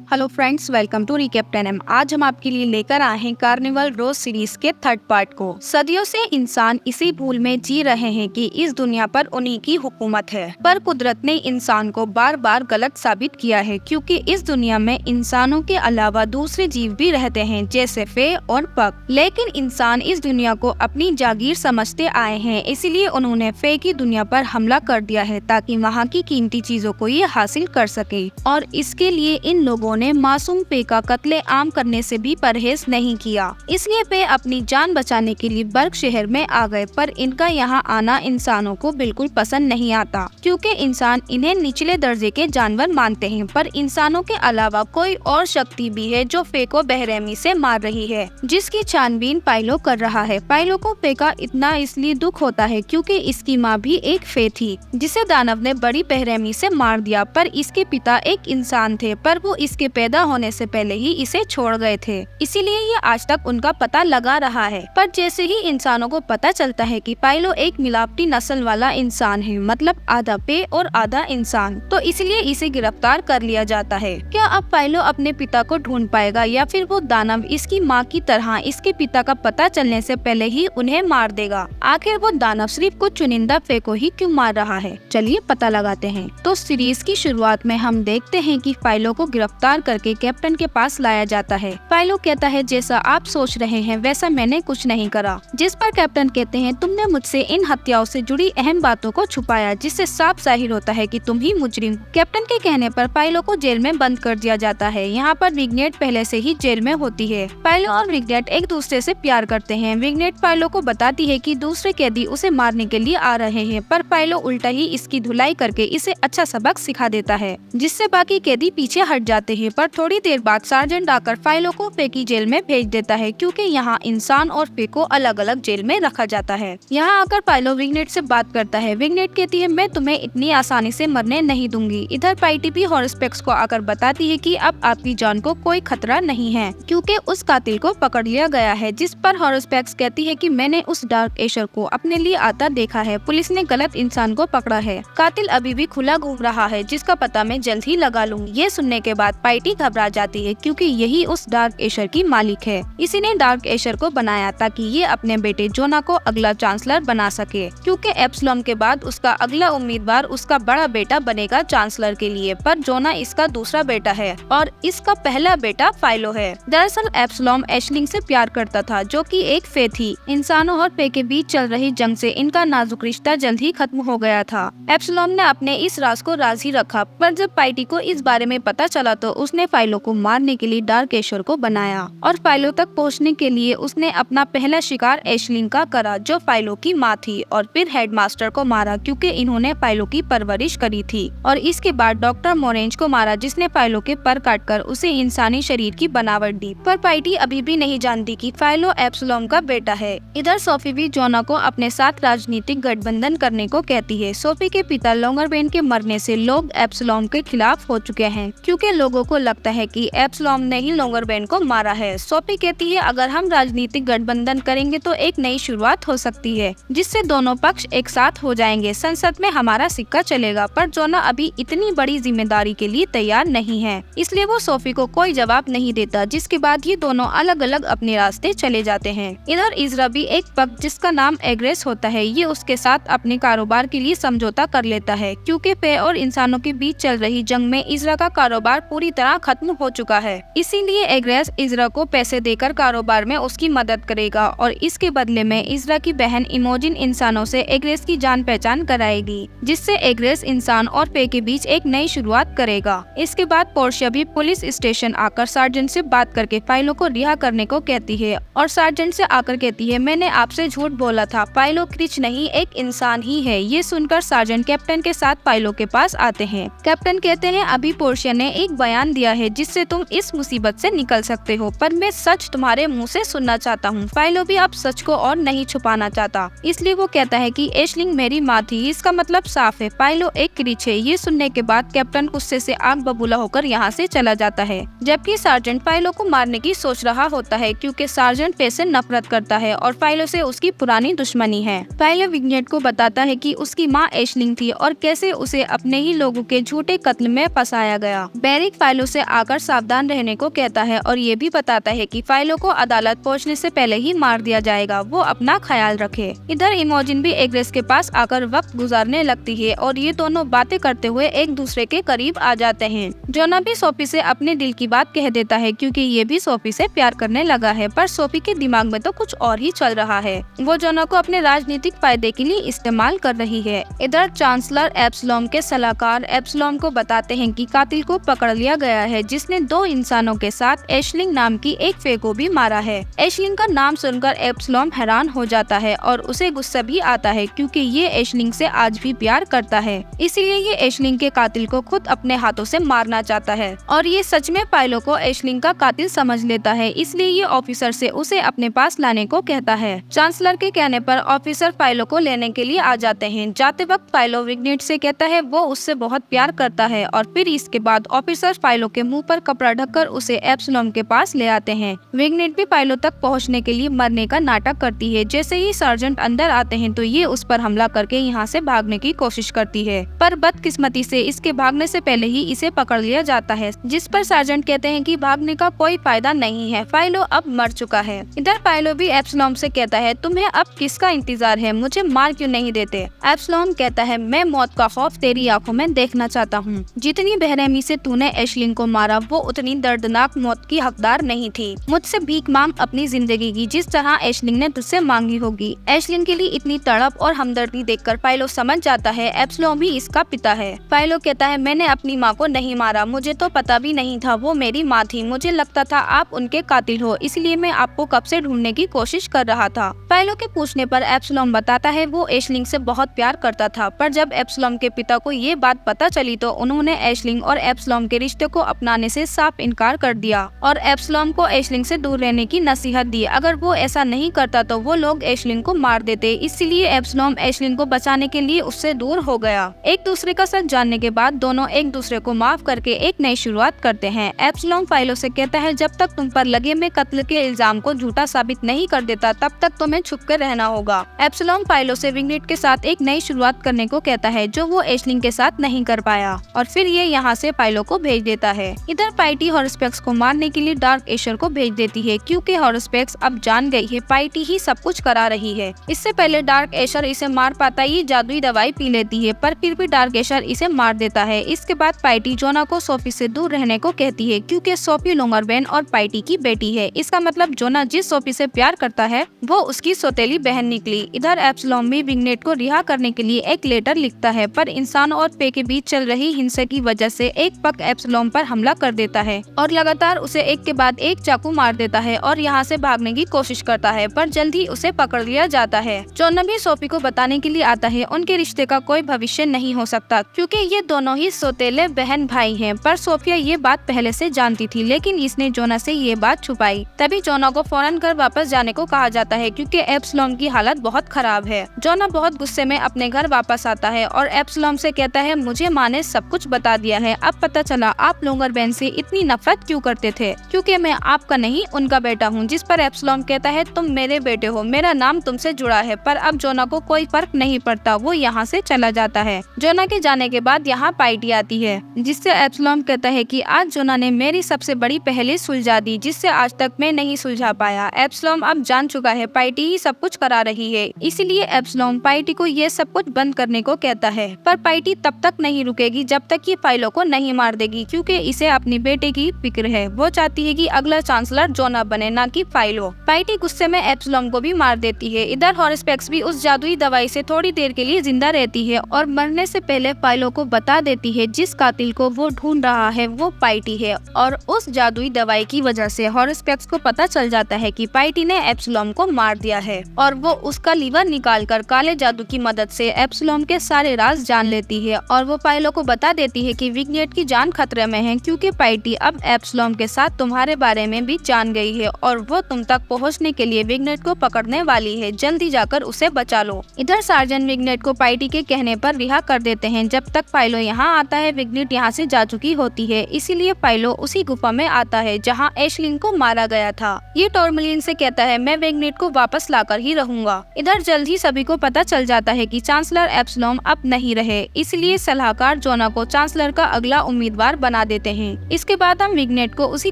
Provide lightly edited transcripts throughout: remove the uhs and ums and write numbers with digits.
Hello friends, welcome to recap 10M। आज हम आपके लिए लेकर आए हैं कार्निवल रोज सीरीज के थर्ड पार्ट को। सदियों से इंसान इसी भूल में जी रहे हैं कि इस दुनिया पर उन्हीं की हुकूमत है, पर कुदरत ने इंसान को बार बार गलत साबित किया है, क्योंकि इस दुनिया में इंसानों के अलावा दूसरे जीव भी रहते हैं, जैसे फे और पक। लेकिन इंसान इस दुनिया को अपनी जागीर समझते आए हैं, इसलिए उन्होंने फे की दुनिया पर हमला कर दिया है ताकि वहाँ की कीमती चीजों को ये हासिल कर सके। और इसके लिए इन लोगों ने मासूम पे का कत्ले आम करने से भी परहेज नहीं किया। इसलिए पे अपनी जान बचाने के लिए बर्ग शहर में आ गए, पर इनका यहाँ आना इंसानों को बिल्कुल पसंद नहीं आता, क्योंकि इंसान इन्हें निचले दर्जे के जानवर मानते हैं। पर इंसानों के अलावा कोई और शक्ति भी है जो पे को बेरहमी से मार रही है, जिसकी छानबीन पाइलो कर रहा है। पाइलो को पे का इतना इसलिए दुख होता है क्योंकि इसकी माँ भी एक फे थी, जिसे दानव ने बड़ी बेरहमी से मार दिया। पर इसके पिता एक इंसान थे, पर वो इसके पैदा होने से पहले ही इसे छोड़ गए थे, इसीलिए ये आज तक उनका पता लगा रहा है। पर जैसे ही इंसानों को पता चलता है कि पाइलो एक मिलावटी नस्ल वाला इंसान है, मतलब आधा पे और आधा इंसान, तो इसलिए इसे गिरफ्तार कर लिया जाता है। क्या अब पाइलो अपने पिता को ढूंढ पाएगा या फिर वो दानव इसकी माँ की तरह इसके पिता का पता चलने से पहले ही उन्हें मार देगा? आखिर वो दानव सिर्फ कुछ चुनिंदा फे को ही क्यों मार रहा है? चलिए पता लगाते हैं। तो सीरीज की शुरुआत में हम देखते हैं कि पाइलो को गिरफ्तार करके कैप्टन के पास लाया जाता है। पाइलो कहता है, जैसा आप सोच रहे हैं वैसा मैंने कुछ नहीं करा। जिस पर कैप्टन कहते हैं, तुमने मुझसे इन हत्याओं से जुड़ी अहम बातों को छुपाया, जिससे साफ जाहिर होता है कि तुम ही मुजरिम। कैप्टन के कहने पर पाइलो को जेल में बंद कर दिया जाता है। यहाँ पर विग्नेट पहले से ही जेल में होती है। पाइलो और विग्नेट एक दूसरे से प्यार करते हैं। विग्नेट पाइलो को बताती है कि दूसरे कैदी उसे मारने के लिए आ रहे हैं, पर पाइलो उल्टा ही इसकी धुलाई करके इसे अच्छा सबक सिखा देता है, जिससे बाकी कैदी पीछे हट जाते हैं। पर थोड़ी देर बाद सार्जेंट आकर पाइलो को पे की जेल में भेज देता है, क्योंकि यहाँ इंसान और पे को अलग अलग जेल में रखा जाता है। यहाँ आकर पाइलो विग्नेट से बात करता है। विग्नेट कहती है, मैं तुम्हें इतनी आसानी से मरने नहीं दूंगी। इधर पाइटी भी हॉर्सपेक्स को आकर बताती है कि अब आपकी जान को कोई खतरा नहीं है, क्योंकि उस कातिल को पकड़ लिया गया है। जिस पर हॉर्सपेक्स कहती है कि मैंने उस डार्क एशर को अपने लिए आता देखा है। पुलिस ने गलत इंसान को पकड़ा है। कातिल अभी भी खुला घूम रहा है, जिसका पता मैं जल्द ही लगा लूंगी। ये सुनने के बाद पाइटी घबरा जाती है, क्योंकि यही उस डार्क एशर की मालिक है। इसी ने डार्क एशर को बनाया ताकि ये अपने बेटे जोना को अगला चांसलर बना सके, क्योंकि एप्सलॉम के बाद उसका अगला उम्मीदवार उसका बड़ा बेटा बनेगा चांसलर के लिए। पर जोना इसका दूसरा बेटा है और इसका पहला बेटा पाइलो है। दरअसल एप्सलॉम एशलिंग से प्यार करता था, जो कि एक फे थी। इंसानों और पे के बीच चल रही जंग से इनका नाजुक रिश्ता जल्द ही खत्म हो गया था। एप्सलॉम ने अपने इस राज को राज ही रखा, पर जब पाइटी को इस बारे में पता चला तो उसने पाइलो को मारने के लिए डार्क एशर को बनाया। और पाइलो तक पहुंचने के लिए उसने अपना पहला शिकार एशलिंग का करा, जो पाइलो की माँ थी, और फिर हेडमास्टर को मारा, क्योंकि इन्होंने पाइलो की परवरिश करी थी। और इसके बाद डॉक्टर मोरेंज को मारा, जिसने पाइलो के पर काटकर उसे इंसानी शरीर की बनावट दी। पर पाइटी अभी भी नहीं जानती कि पाइलो एप्सलॉम का बेटा है। इधर सोफी भी जोना को अपने साथ राजनीतिक गठबंधन करने को कहती है। सोफी के पिता लोंगरबेन के मरने से लोग एप्सलॉम के खिलाफ हो चुके हैं, क्योंकि लोगों को लगता है कि एप्सलॉम ने ही लोंगरबेन को मारा है। सोफी कहती है, अगर हम राजनीतिक गठबंधन करेंगे तो एक नई शुरुआत हो सकती है, जिससे दोनों पक्ष एक साथ हो जाएंगे। संसद में हमारा सिक्का चलेगा। पर जोना अभी इतनी बड़ी जिम्मेदारी के लिए तैयार नहीं है, इसलिए वो सोफी को कोई जवाब नहीं देता, जिसके बाद ये दोनों अलग अलग अपने रास्ते चले जाते हैं। इधर इजरा भी एक पक्ष, जिसका नाम एग्रेस होता है, ये उसके साथ अपने कारोबार के लिए समझौता कर लेता है, क्योंकि पे और इंसानों के बीच चल रही जंग में इजरा का कारोबार पूरी तरह खत्म हो चुका है। इसीलिए एग्रेस इजरा को पैसे देकर कारोबार में उसकी मदद करेगा, और इसके बदले में इजरा की बहन इमोजिन इंसानों से एग्रेस की जान पहचान कराएगी, जिससे एग्रेस इंसान और पे के बीच एक नई शुरुआत करेगा। इसके बाद पोर्शिया भी पुलिस स्टेशन आकर सार्जेंट से बात करके पाइलो को रिहा करने को कहती है, और सार्जेंट से आकर कहती है, मैंने आपसे झूठ बोला था, पाइलो क्रिच नहीं एक इंसान ही है। ये सुनकर सार्जेंट कैप्टन के साथ पाइलो के पास आते हैं। कैप्टन कहते हैं, अभी पोर्शिया ने एक बयान दिया है जिससे तुम इस मुसीबत से निकल सकते हो, पर मैं सच तुम्हारे मुंह से सुनना चाहता हूँ। पाइलो भी अब सच को और नहीं छुपाना चाहता, इसलिए वो कहता है कि एशलिंग मेरी माँ थी। इसका मतलब साफ है, पाइलो एक क्रिच है। ये सुनने के बाद कैप्टन गुस्से से आग बबूला होकर यहाँ से चला जाता है, जबकि सार्जेंट पाइलो को मारने की सोच रहा होता है, क्योंकि सार्जेंट पे से नफरत करता है और पाइलो से उसकी पुरानी दुश्मनी है। पाइलो विग्नेट को बताता है कि उसकी माँ एशलिंग थी और कैसे उसे अपने ही लोगों के झूठे कत्ल में फंसाया गया। बेरिक फाइलों से आकर सावधान रहने को कहता है और ये भी बताता है कि फाइलों को अदालत पहुंचने से पहले ही मार दिया जाएगा, वो अपना ख्याल रखे। इधर इमोजिन भी एग्रेस के पास आकर वक्त गुजारने लगती है और ये दोनों बातें करते हुए एक दूसरे के करीब आ जाते हैं। जोना भी सोफी से अपने दिल की बात कह देता है क्योंकि ये भी सोफी से प्यार करने लगा है, पर सोफी के दिमाग में तो कुछ और ही चल रहा है। वो जोना को अपने राजनीतिक फायदे के लिए इस्तेमाल कर रही है। इधर चांसलर एब्सलॉम के सलाहकार एब्सलॉम को बताते हैं कि कातिल को पकड़ लिया गया है, जिसने 2 इंसानों के साथ एशलिंग नाम की एक फे को भी मारा है। एशलिंग का नाम सुनकर एब्सलॉम हैरान हो जाता है और उसे गुस्सा भी आता है क्योंकि ये एशलिंग से आज भी प्यार करता है, इसीलिए ये एशलिंग के कातिल को खुद अपने हाथों से मारना चाहता है। और ये सच में पाइलो को एशलिंग का कातिल समझ लेता है, इसलिए ये ऑफिसर से उसे अपने पास लाने को कहता है। चांसलर के कहने पर ऑफिसर पाइलो को लेने के लिए आ जाते हैं। जाते वक्त पाइलो विग्नेट से कहता है वो उससे बहुत प्यार करता है और फिर इसके बाद ऑफिसर पाइलो के मुंह पर कपड़ा ढककर उसे एब्सलॉम के पास ले आते हैं। विग्नेट भी पाइलो तक पहुंचने के लिए मरने का नाटक करती है। जैसे ही सार्जेंट अंदर आते हैं तो ये उस पर हमला करके यहाँ से भागने की कोशिश करती है, पर बदकिस्मती से इसके भागने से पहले ही इसे पकड़ लिया जाता है, जिस पर सार्जेंट कहते हैं कि भागने का कोई फायदा नहीं है, पाइलो अब मर चुका है। इधर पाइलो भी एब्सलॉम से कहता है तुम्हें अब किसका इंतजार है, मुझे मार क्यों नहीं देते। एब्सलॉम कहता है मैं मौत का खौफ तेरी आंखों में देखना चाहता हूँ। जितनी बेरहमी से तूने एशलिंग को मारा वो उतनी दर्दनाक मौत की हकदार नहीं थी। मुझसे भीख मांग अपनी जिंदगी की, जिस तरह एशलिंग ने तुझसे मांगी होगी। एशलिंग के लिए इतनी तड़प और हमदर्दी देखकर पाइलो समझ जाता है एब्सलॉम ही इसका पिता है। पाइलो कहता है मैंने अपनी माँ को नहीं मारा, मुझे तो पता भी नहीं था वो मेरी माँ थी, मुझे लगता था आप उनके कातिल हो, इसलिए मैं आपको कब से ढूंढने की कोशिश कर रहा था। पाइलो के पूछने पर एब्सलॉम बताता है वो एशलिंग से बहुत प्यार करता था, पर जब एब्सलॉम के पिता को ये बात पता चली तो उन्होंने एशलिंग और एब्सलॉम के रिश्ते को अपनाने से साफ इनकार कर दिया और एब्सलॉम को एशलिंग से दूर रहने की नसीहत दी। अगर वो ऐसा नहीं करता तो वो लोग एशलिंग को मार देते, इसलिए एब्सलॉम एशलिंग को बचाने के लिए उससे दूर हो गया। एक दूसरे का सच जानने के बाद दोनों एक दूसरे को माफ करके एक नई शुरुआत करते हैं। एब्सलॉम पाइलो से कहता है जब तक तुम पर लगे मैं कत्ल के इल्जाम को झूठा साबित नहीं कर देता तब तक तुम्हें छुप कर रहना होगा। एब्सलॉम पाइलो से विग्नेट के साथ एक नई शुरुआत करने को कहता है जो वो एशलिंग के साथ नहीं कर पाया और फिर ये यहाँ से पाइलो को भेज देता है। इधर पाइटी हॉर्सपेक्स को मारने के लिए डार्क एशर को भेज देती है क्योंकि हॉर्सपेक्स अब जान गई है पाइटी ही सब कुछ करा रही है। इससे पहले डार्क एशर इसे मार पाता ये जादुई दवाई पी लेती है, पर फिर भी डार्क एशर इसे मार देता है। इसके बाद पाइटी जोना को सोफी से दूर रहने को कहती है क्योंकि सोफी लोंगरबैन और पाइटी की बेटी है। इसका मतलब जोना जिस सोफी से प्यार करता है वो उसकी सौतेली बहन निकली। इधर एब्सलॉम भी विग्नेट को रिहा करने के लिए एक लेटर लिखता है, पर इंसान और पे के बीच चल रही हिंसा की वजह से एक पक एब्सलॉम पर हमला कर देता है और लगातार उसे एक के बाद एक चाकू मार देता है और यहाँ से भागने की कोशिश करता है, पर जल्द ही उसे पकड़ लिया जाता है। जोना भी सोफी को बताने के लिए आता है उनके रिश्ते का कोई भविष्य नहीं हो सकता क्योंकि ये दोनों ही सौतेले बहन भाई हैं, पर सोफिया ये बात पहले से जानती थी लेकिन इसने जोना से ये बात छुपाई। तभी जोना को फौरन घर वापस जाने को कहा जाता है क्योंकि एब्सलॉम की हालत बहुत खराब है। जोना बहुत गुस्से में अपने घर वापस आता है और एब्सलॉम से कहता है मुझे माँ ने सब कुछ बता दिया है, अब पता चला आप लोंगरबैन से इतनी नफरत क्यों करते थे, क्योंकि मैं आपका नहीं उनका बेटा हूँ। जिस पर एब्सलॉम कहता है तुम मेरे बेटे हो, मेरा नाम तुमसे जुड़ा है। पर अब जोना को कोई फर्क नहीं पड़ता, वो यहाँ से चला जाता है। जोना के जाने के बाद यहाँ पाइटी आती है जिससे एब्सलॉम कहता है कि आज जोना ने मेरी सबसे बड़ी पहेली सुलझा दी जिससे आज तक मैं नहीं सुलझा पाया। एब्सलॉम अब जान चुका है पाइटी ही सब कुछ करा रही है, इसीलिए एब्सलॉम पाइटी को ये सब कुछ बंद करने को कहता है, पर पाइटी तब तक नहीं रुकेगी जब तक ये फाइलों को नहीं मार देगी क्योंकि इसे अपनी बेटे की फिक्र है। वो चाहती है कि अगला चांसलर जोना बने, ना कि फाइलो। पाइटी गुस्से में एब्सलॉम को भी मार देती है। इधर हॉर्सपेक्स भी उस जादुई दवाई से थोड़ी देर के लिए जिंदा रहती है और मरने से पहले फाइलों को बता देती है जिस कातिल को वो ढूंढ रहा है वो पाइटी है और उस जादुई दवाई की वजह से हॉर्सपेक्स को पता चल जाता है कि पाइटी ने एब्सलॉम को मार दिया है और वो उसका लीवर निकालकर काले जादू की मदद से एब्सलॉम के सारे राज जान लेती है और वो फाइलों को बता देती है कि विग्नेट की जान खतरे में है क्योंकि पाइटी अब एब्सलॉम के साथ तुम्हारे बारे में भी जान गई है और वो तुम तक पहुंचने के लिए विग्नेट को पकड़ने वाली है, जल्दी जाकर उसे बचा लो। इधर सार्जेंट विग्नेट को पाइटी के कहने पर रिहा कर देते हैं। जब तक फाइलो यहाँ आता है विग्नेट यहाँ से जा चुकी होती है, इसीलिए फाइलो उसी गुफा में आता है जहाँ एशलिंग को मारा गया था। ये टॉर्मलिन से कहता है मैं विग्नेट को वापस लाकर ही रहूंगा। इधर जल्द ही सभी को पता चल जाता है कि चांसलर एब्सलॉम अब नहीं रहे, इसलिए सलाहकार जोना को चांसलर का अगला उम्मीदवार बना बना देते हैं। इसके बाद हम विग्नेट को उसी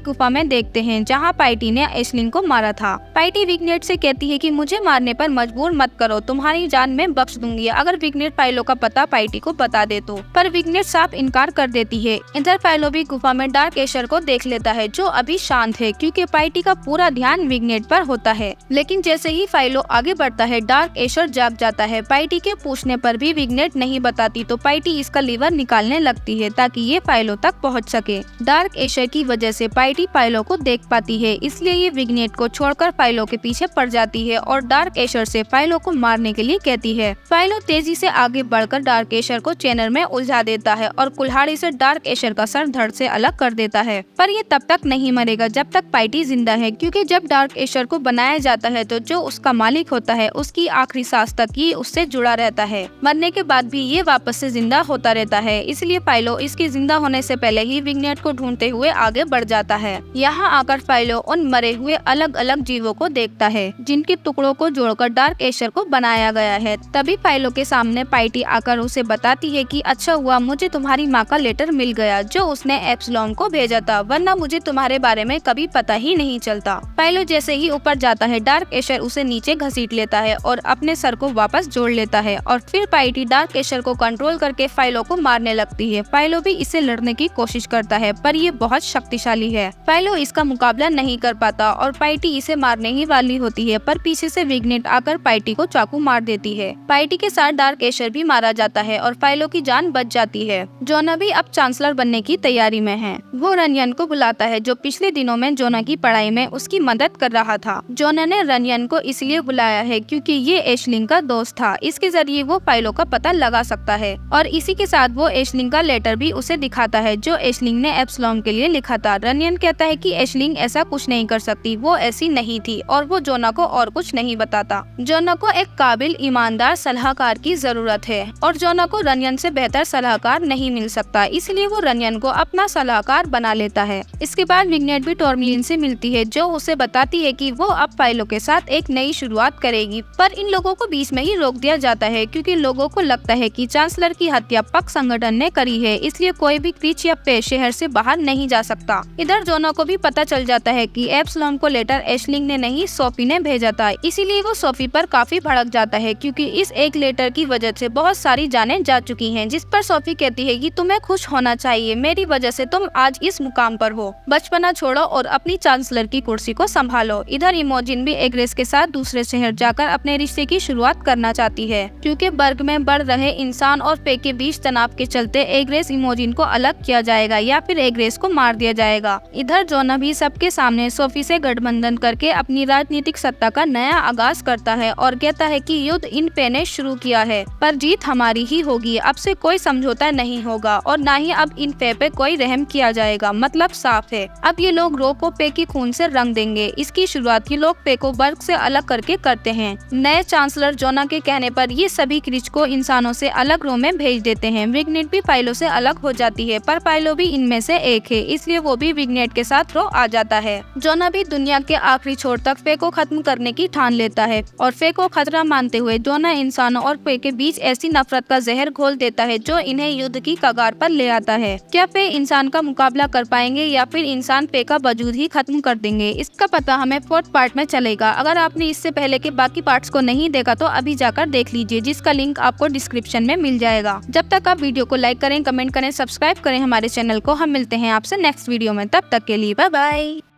गुफा में देखते हैं जहाँ पाइटी ने एशलिंग को मारा था। पाइटी विग्नेट से कहती है कि मुझे मारने पर मजबूर मत करो, तुम्हारी जान मैं बख्श दूंगी अगर विग्नेट फाइलो का पता पाइटी को बता दे तो। पर विग्नेट साफ इनकार कर देती है। इधर फाइलो भी गुफा में डार्क एशर को देख लेता है जो अभी शांत है क्योंकि पाइटी का पूरा ध्यान विग्नेट पर होता है। लेकिन जैसे ही फाइलो आगे बढ़ता है डार्क एशर जाग जाता है। पाइटी के पूछने पर भी विग्नेट नहीं बताती तो पाइटी इसका लीवर निकालने लगती है ताकि ये फाइलो तक पहुंच सके। डार्क एशर की वजह से पाइटी फाइलो को देख पाती है, इसलिए ये विग्नेट को छोड़कर फाइलो के पीछे पड़ जाती है और डार्क एशर से फाइलो को मारने के लिए कहती है। फाइलो तेजी से आगे बढ़कर डार्क एशर को चेनर में उलझा देता है और कुल्हाड़ी से डार्क एशर का सर धड़ से अलग कर देता है। पर ये तब तक नहीं मरेगा जब तक पाइटी जिंदा है, क्योंकि जब डार्क एशर को बनाया जाता है तो जो उसका मालिक होता है उसकी आखिरी सांस तक ये उससे जुड़ा रहता है। मरने के बाद भी ये वापस से जिंदा होता रहता है, इसलिए फाइलो इसकी जिंदा होने से पहले ही विग्नेट को ढूंढते हुए आगे बढ़ जाता है। यहाँ आकर फाइलो उन मरे हुए अलग अलग जीवों को देखता है जिनके टुकड़ों को जोड़कर डार्क एशर को बनाया गया है। तभी फाइलो के सामने पाइटी आकर उसे बताती है कि अच्छा हुआ मुझे तुम्हारी माँ का लेटर मिल गया जो उसने एप्सिलॉन को भेजा था, वरना मुझे तुम्हारे बारे में कभी पता ही नहीं चलता। फाइलो जैसे ही ऊपर जाता है डार्क एशर उसे नीचे घसीट लेता है और अपने सर को वापस जोड़ लेता है और फिर पाइटी डार्क एशर को कंट्रोल करके फाइलो को मारने लगती है। फाइलो भी इससे लड़ने की कोशिश करता है पर ये बहुत शक्तिशाली है। फाइलो इसका मुकाबला नहीं कर पाता और पाइटी इसे मारने ही वाली होती है पर पीछे से विग्नेट आकर पाइटी को चाकू मार देती है। पाइटी के साथ डार्क एशर भी मारा जाता है और फाइलो की जान बच जाती है। जोना भी अब चांसलर बनने की तैयारी में है। वो रनयन को बुलाता है जो पिछले दिनों में जोना की पढ़ाई में उसकी मदद कर रहा था। जोना ने रनयन को इसलिए बुलाया है क्योंकि ये एशलिंग का दोस्त था, इसके जरिए वो फाइलो का पता लगा सकता है और इसी के साथ वो एशलिंग का लेटर भी उसे दिखाता है जो एशलिंग ने एप्सिलॉन के लिए लिखा था। रनयन कहता है कि एशलिंग ऐसा कुछ नहीं कर सकती, वो ऐसी नहीं थी और वो जोना को और कुछ नहीं बताता। जोना को एक काबिल ईमानदार सलाहकार की जरूरत है और जोना को रनयन से बेहतर सलाहकार नहीं मिल सकता, इसलिए वो रनयन को अपना सलाहकार बना लेता है। इसके बाद विग्नेट भी टॉर्मलिन से मिलती है जो उसे बताती है कि वो अब फाइलो के साथ एक नई शुरुआत करेगी, पर इन लोगों को बीच में ही रोक दिया जाता है क्योंकि लोगों को लगता है कि चांसलर की हत्या पक संगठन ने करी है, इसलिए कोई भी क्रीच या पे शहर से बाहर नहीं जा सकता। इधर जोना को भी पता चल जाता है कि एप्सिलॉन को लेटर एशलिंग ने नहीं सोफी ने भेजा था, इसीलिए वो सोफी पर काफी भड़क जाता है क्योंकि इस एक लेटर की वजह से बहुत सारी जानें जा चुकी हैं, जिस पर सोफी कहती है कि तुम्हें खुश होना चाहिए, मेरी वजह से तुम आज इस मुकाम पर हो, बचपना छोड़ो और अपनी चांसलर की कुर्सी को संभालो। इधर इमोजिन भी एग्रेस के साथ दूसरे शहर जाकर अपने रिश्ते की शुरुआत करना चाहती है क्योंकि बर्ग में बढ़ रहे इंसान और पे के बीच तनाव के चलते एग्रेस इमोजिन को अलग किया जाएगा या फिर एग्रेस को मार दिया जाएगा। इधर जोना भी सबके सामने सोफी से गठबंधन करके अपनी राजनीतिक सत्ता का नया आगाज करता है और कहता है कि युद्ध इन पे ने शुरू किया है पर जीत हमारी ही होगी, अब से कोई समझौता नहीं होगा और न ही अब इन पे कोई रहम किया जाएगा। मतलब साफ है, अब ये लोग रो को पे की खून से रंग देंगे। इसकी शुरुआत ये लोग पे को बर्ग से अलग करके करते हैं। नए चांसलर जोना के कहने पर ये सभी क्रिच को इंसानों से अलग रो में भेज देते हैं। विग्नेट भी फाइलो से अलग हो जाती है पर फाइलो भी इनमें से एक है, इसलिए वो भी विग्नेट के साथ रो आ जाता है। जोना भी दुनिया के आखिरी छोर तक फे को खत्म करने की ठान लेता है और फे को खतरा मानते हुए जोना इंसानों और फे के बीच ऐसी नफरत का जहर घोल देता है जो इन्हें युद्ध की कगार पर ले आता है। क्या फे इंसान का मुकाबला कर पाएंगे या फिर इंसान फे का वजूद ही खत्म कर देंगे, इसका पता हमें 4th पार्ट में चलेगा। अगर आपने इससे पहले के बाकी पार्ट्स को नहीं देखा तो अभी जाकर देख लीजिए, जिसका लिंक आपको डिस्क्रिप्शन में मिल जाएगा। जब तक आप वीडियो को लाइक करें, कमेंट करें, सब्सक्राइब करें हमारे चैनल को। हम मिलते हैं आपसे नेक्स्ट वीडियो में, तब तक के लिए बाय बाय।